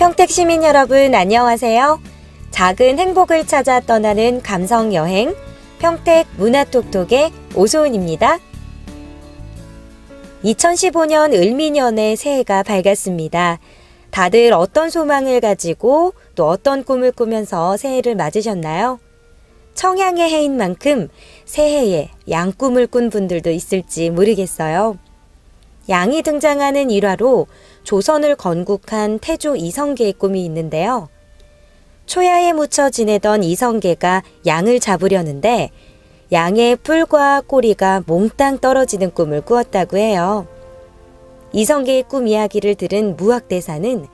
평택 시민 여러분 안녕하세요. 작은 행복을 찾아 떠나는 감성여행 평택 문화톡톡의 오소은입니다. 2015년 을미년의 새해가 밝았습니다. 다들 어떤 소망을 가지고 또 어떤 꿈을 꾸면서 새해를 맞으셨나요? 청양의 해인 만큼 새해에 양꿈을 꾼 분들도 있을지 모르겠어요. 양이 등장하는 일화로 조선을 건국한 태조 이성계의 꿈이 있는데요. 초야에 묻혀 지내던 이성계가 양을 잡으려는데 양의 뿔과 꼬리가 몽땅 떨어지는 꿈을 꾸었다고 해요. 이성계의 꿈 이야기를 들은 무학대사는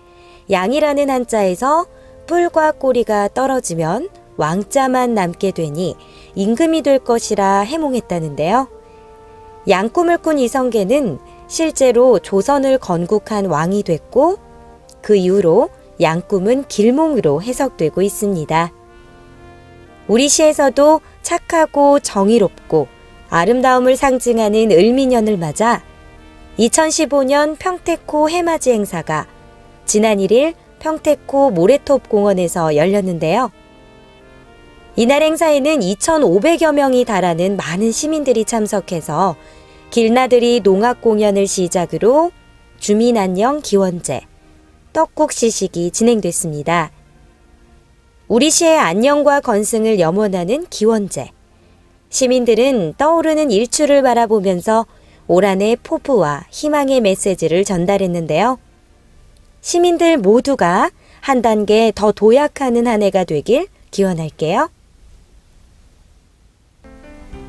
양이라는 한자에서 뿔과 꼬리가 떨어지면 왕자만 남게 되니 임금이 될 것이라 해몽했다는데요. 양 꿈을 꾼 이성계는 실제로 조선을 건국한 왕이 됐고 그 이후로 양 꿈은 길몽으로 해석되고 있습니다. 우리 시에서도 착하고 정의롭고 아름다움을 상징하는 을미년을 맞아 2015년 평택호 해맞이 행사가 지난 1일 평택호 모래톱 공원에서 열렸는데요. 이날 행사에는 2,500여 명이 달하는 많은 시민들이 참석해서 길나들이 농악 공연을 시작으로 주민 안녕 기원제, 떡국 시식이 진행됐습니다. 우리 시의 안녕과 건승을 염원하는 기원제. 시민들은 떠오르는 일출을 바라보면서 올 한해 포부와 희망의 메시지를 전달했는데요. 시민들 모두가 한 단계 더 도약하는 한 해가 되길 기원할게요.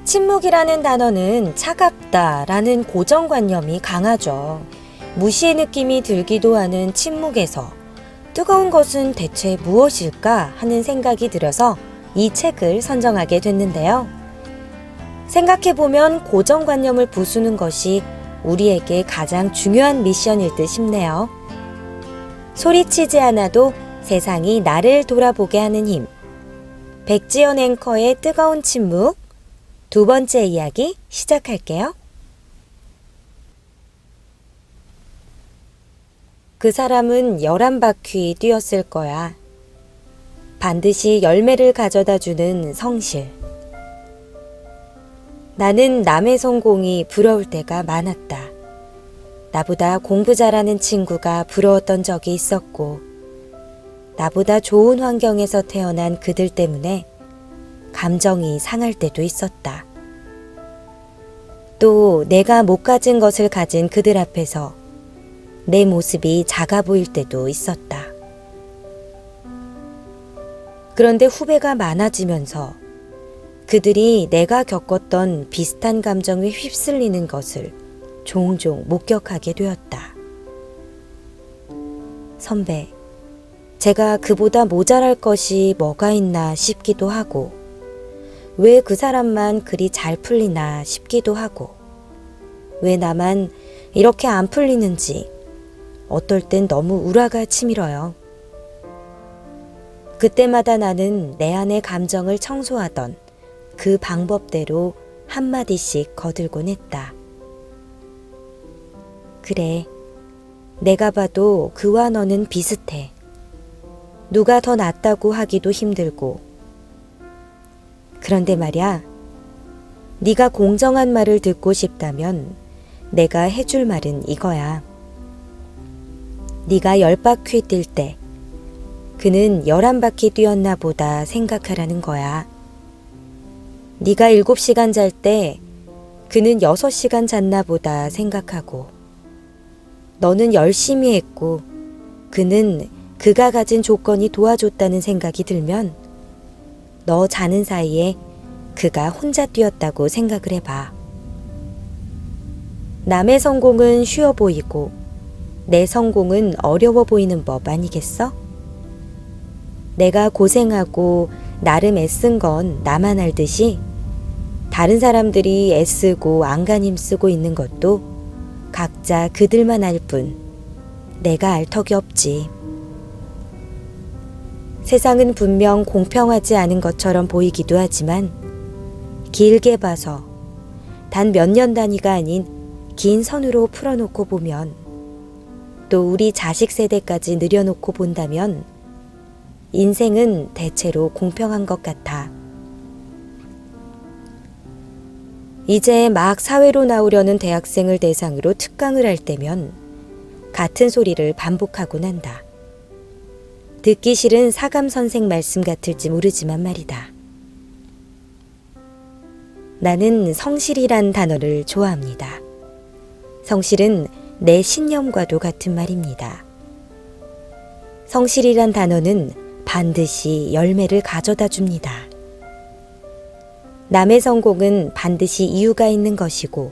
침묵이라는 단어는 차갑다라는 고정관념이 강하죠. 무시의 느낌이 들기도 하는 침묵에서 뜨거운 것은 대체 무엇일까 하는 생각이 들어서 이 책을 선정하게 됐는데요. 생각해보면 고정관념을 부수는 것이 우리에게 가장 중요한 미션일 듯 싶네요. 소리치지 않아도 세상이 나를 돌아보게 하는 힘. 백지연 앵커의 뜨거운 침묵. 두 번째 이야기 시작할게요. 그 사람은 11바퀴 뛰었을 거야. 반드시 열매를 가져다 주는 성실. 나는 남의 성공이 부러울 때가 많았다. 나보다 공부 잘하는 친구가 부러웠던 적이 있었고, 나보다 좋은 환경에서 태어난 그들 때문에 감정이 상할 때도 있었다. 또 내가 못 가진 것을 가진 그들 앞에서 내 모습이 작아 보일 때도 있었다. 그런데 후배가 많아지면서 그들이 내가 겪었던 비슷한 감정에 휩쓸리는 것을 종종 목격하게 되었다. 선배, 제가 그보다 모자랄 것이 뭐가 있나 싶기도 하고, 왜 그 사람만 그리 잘 풀리나 싶기도 하고, 왜 나만 이렇게 안 풀리는지 어떨 땐 너무 우라가 치밀어요. 그때마다 나는 내 안의 감정을 청소하던 그 방법대로 한마디씩 거들곤 했다. 그래, 내가 봐도 그와 너는 비슷해. 누가 더 낫다고 하기도 힘들고. 그런데 말야, 네가 공정한 말을 듣고 싶다면 내가 해줄 말은 이거야. 네가 10바퀴 뛸 때 그는 11바퀴 뛰었나 보다 생각하라는 거야. 네가 7시간 잘 때 그는 6시간 잤나 보다 생각하고, 너는 열심히 했고 그는 그가 가진 조건이 도와줬다는 생각이 들면 너 자는 사이에 그가 혼자 뛰었다고 생각을 해봐. 남의 성공은 쉬워 보이고 내 성공은 어려워 보이는 법 아니겠어? 내가 고생하고 나름 애쓴 건 나만 알듯이 다른 사람들이 애쓰고 안간힘 쓰고 있는 것도 각자 그들만 알 뿐 내가 알 턱이 없지. 세상은 분명 공평하지 않은 것처럼 보이기도 하지만 길게 봐서 단 몇 년 단위가 아닌 긴 선으로 풀어놓고 보면 또 우리 자식 세대까지 늘여놓고 본다면 인생은 대체로 공평한 것 같아. 이제 막 사회로 나오려는 대학생을 대상으로 특강을 할 때면 같은 소리를 반복하곤 한다. 듣기 싫은 사감 선생 말씀 같을지 모르지만 말이다. 나는 성실이란 단어를 좋아합니다. 성실은 내 신념과도 같은 말입니다. 성실이란 단어는 반드시 열매를 가져다 줍니다. 남의 성공은 반드시 이유가 있는 것이고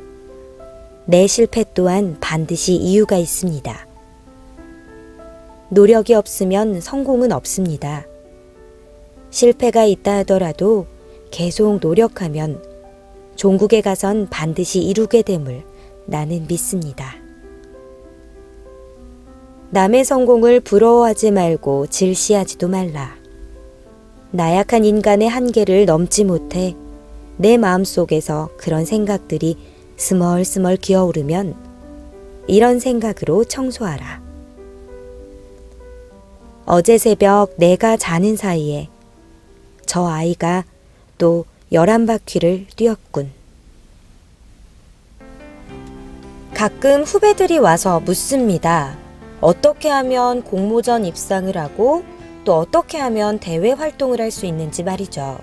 내 실패 또한 반드시 이유가 있습니다. 노력이 없으면 성공은 없습니다. 실패가 있다 하더라도 계속 노력하면 종국에 가선 반드시 이루게 됨을 나는 믿습니다. 남의 성공을 부러워하지 말고 질시하지도 말라. 나약한 인간의 한계를 넘지 못해 내 마음속에서 그런 생각들이 스멀스멀 기어오르면 이런 생각으로 청소하라. 어제 새벽 내가 자는 사이에 저 아이가 또 11바퀴를 뛰었군. 가끔 후배들이 와서 묻습니다. 어떻게 하면 공모전 입상을 하고 또 어떻게 하면 대외 활동을 할 수 있는지 말이죠.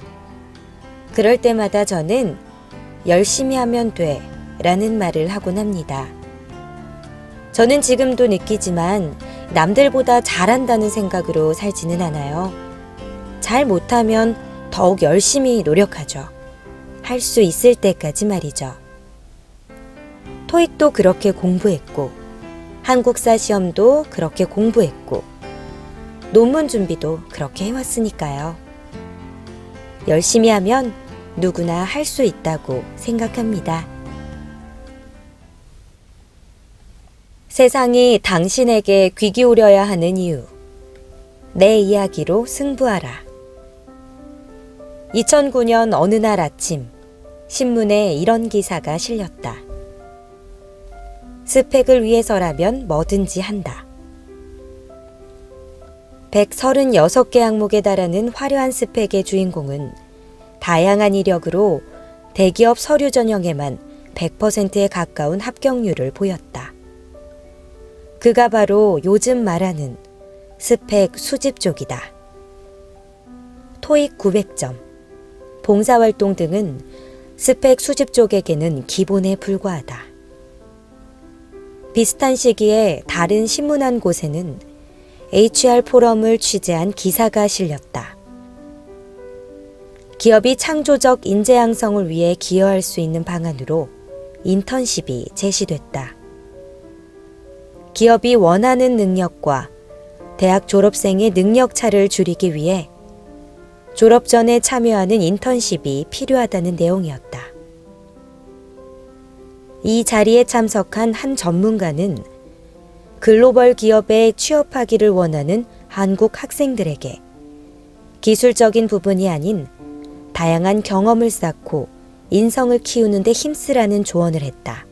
그럴 때마다 저는 열심히 하면 돼 라는 말을 하곤 합니다. 저는 지금도 느끼지만 남들보다 잘한다는 생각으로 살지는 않아요. 잘 못하면 더욱 열심히 노력하죠. 할 수 있을 때까지 말이죠. 토익도 그렇게 공부했고 한국사 시험도 그렇게 공부했고 논문 준비도 그렇게 해왔으니까요. 열심히 하면 누구나 할 수 있다고 생각합니다. 세상이 당신에게 귀 기울여야 하는 이유. 내 이야기로 승부하라. 2009년 어느 날 아침 신문에 이런 기사가 실렸다. 스펙을 위해서라면 뭐든지 한다. 136개 항목에 달하는 화려한 스펙의 주인공은 다양한 이력으로 대기업 서류 전형에만 100%에 가까운 합격률을 보였다. 그가 바로 요즘 말하는 스펙 수집족이다. 토익 900점, 봉사활동 등은 스펙 수집족에게는 기본에 불과하다. 비슷한 시기에 다른 신문 한 곳에는 HR 포럼을 취재한 기사가 실렸다. 기업이 창조적 인재 양성을 위해 기여할 수 있는 방안으로 인턴십이 제시됐다. 기업이 원하는 능력과 대학 졸업생의 능력 차를 줄이기 위해 졸업 전에 참여하는 인턴십이 필요하다는 내용이었다. 이 자리에 참석한 한 전문가는 글로벌 기업에 취업하기를 원하는 한국 학생들에게 기술적인 부분이 아닌 다양한 경험을 쌓고 인성을 키우는 데 힘쓰라는 조언을 했다.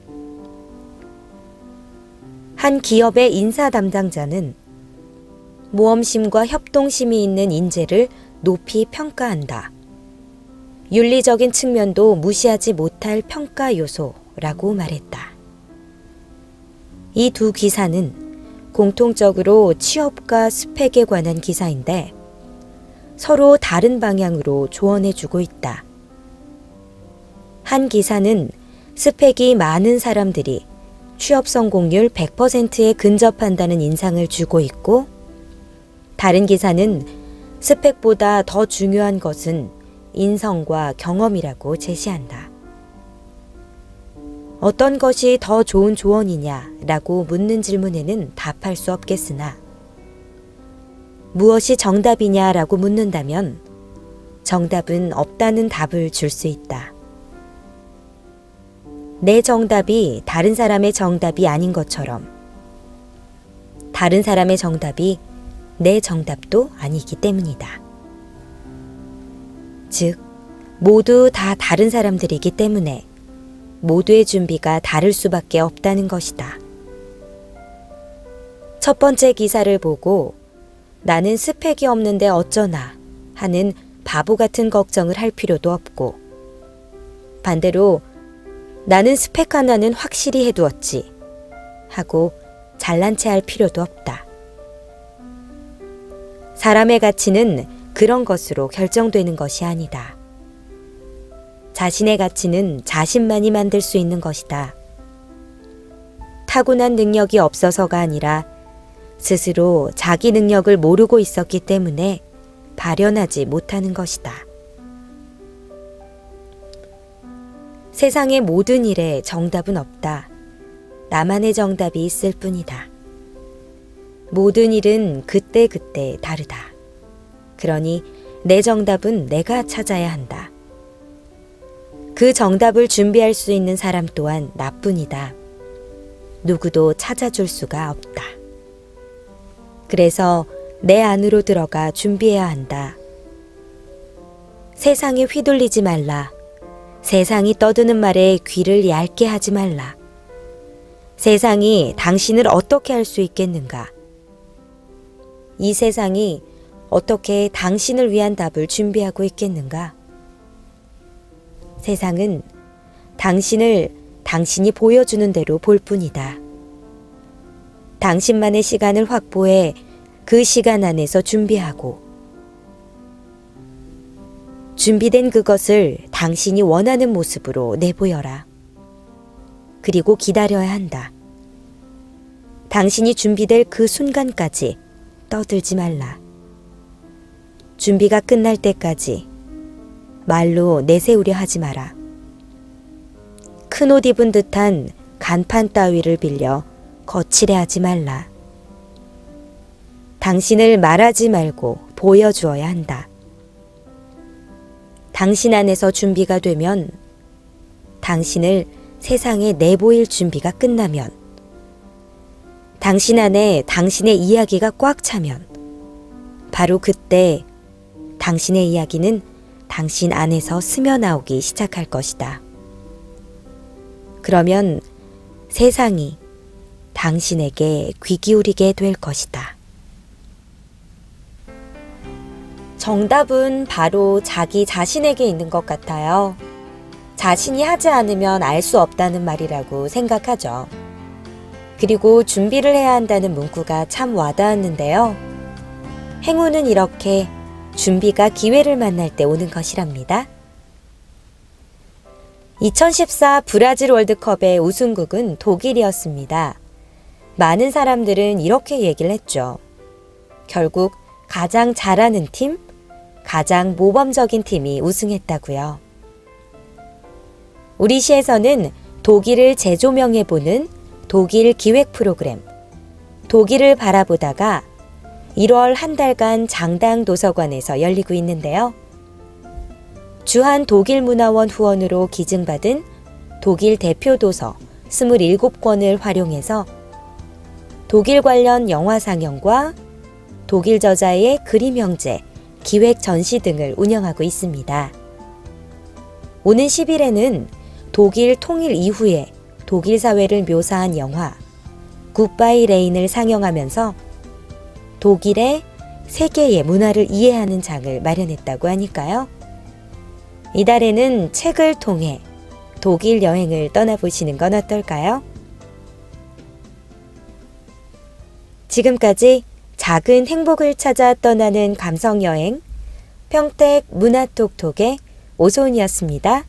한 기업의 인사 담당자는 모험심과 협동심이 있는 인재를 높이 평가한다. 윤리적인 측면도 무시하지 못할 평가 요소라고 말했다. 이 두 기사는 공통적으로 취업과 스펙에 관한 기사인데 서로 다른 방향으로 조언해주고 있다. 한 기사는 스펙이 많은 사람들이 취업 성공률 100%에 근접한다는 인상을 주고 있고, 다른 기사는 스펙보다 더 중요한 것은 인성과 경험이라고 제시한다. 어떤 것이 더 좋은 조언이냐라고 묻는 질문에는 답할 수 없겠으나, 무엇이 정답이냐라고 묻는다면 정답은 없다는 답을 줄 수 있다. 내 정답이 다른 사람의 정답이 아닌 것처럼 다른 사람의 정답이 내 정답도 아니기 때문이다. 즉, 모두 다 다른 사람들이기 때문에 모두의 준비가 다를 수밖에 없다는 것이다. 첫 번째 기사를 보고 나는 스펙이 없는데 어쩌나 하는 바보 같은 걱정을 할 필요도 없고, 반대로 나는 스펙 하나는 확실히 해두었지 하고 잘난 체 할 필요도 없다. 사람의 가치는 그런 것으로 결정되는 것이 아니다. 자신의 가치는 자신만이 만들 수 있는 것이다. 타고난 능력이 없어서가 아니라 스스로 자기 능력을 모르고 있었기 때문에 발현하지 못하는 것이다. 세상의 모든 일에 정답은 없다. 나만의 정답이 있을 뿐이다. 모든 일은 그때그때 다르다. 그러니 내 정답은 내가 찾아야 한다. 그 정답을 준비할 수 있는 사람 또한 나뿐이다. 누구도 찾아줄 수가 없다. 그래서 내 안으로 들어가 준비해야 한다. 세상에 휘둘리지 말라. 세상이 떠드는 말에 귀를 얇게 하지 말라. 세상이 당신을 어떻게 할 수 있겠는가? 이 세상이 어떻게 당신을 위한 답을 준비하고 있겠는가? 세상은 당신을 당신이 보여주는 대로 볼 뿐이다. 당신만의 시간을 확보해 그 시간 안에서 준비하고, 준비된 그것을 당신이 원하는 모습으로 내보여라. 그리고 기다려야 한다. 당신이 준비될 그 순간까지 떠들지 말라. 준비가 끝날 때까지 말로 내세우려 하지 마라. 큰 옷 입은 듯한 간판 따위를 빌려 거칠해하지 말라. 당신을 말하지 말고 보여주어야 한다. 당신 안에서 준비가 되면, 당신을 세상에 내보일 준비가 끝나면, 당신 안에 당신의 이야기가 꽉 차면, 바로 그때 당신의 이야기는 당신 안에서 스며나오기 시작할 것이다. 그러면 세상이 당신에게 귀 기울이게 될 것이다. 정답은 바로 자기 자신에게 있는 것 같아요. 자신이 하지 않으면 알 수 없다는 말이라고 생각하죠. 그리고 준비를 해야 한다는 문구가 참 와닿았는데요. 행운은 이렇게 준비가 기회를 만날 때 오는 것이랍니다. 2014 브라질 월드컵의 우승국은 독일이었습니다. 많은 사람들은 이렇게 얘기를 했죠. 결국 가장 잘하는 팀, 가장 모범적인 팀이 우승했다고요. 우리 시에서는 독일을 재조명해보는 독일 기획 프로그램, 독일을 바라보다가 1월 한 달간 장당 도서관에서 열리고 있는데요. 주한 독일문화원 후원으로 기증받은 독일 대표 도서 27권을 활용해서 독일 관련 영화 상영과 독일 저자의 그림 형제, 기획 전시 등을 운영하고 있습니다. 오는 10일에는 독일 통일 이후에 독일 사회를 묘사한 영화 굿바이 레인을 상영하면서 독일의 세계의 문화를 이해하는 장을 마련했다고 하니까요. 이달에는 책을 통해 독일 여행을 떠나보시는 건 어떨까요? 지금까지 작은 행복을 찾아 떠나는 감성여행 평택 문화톡톡의 오소은이었습니다.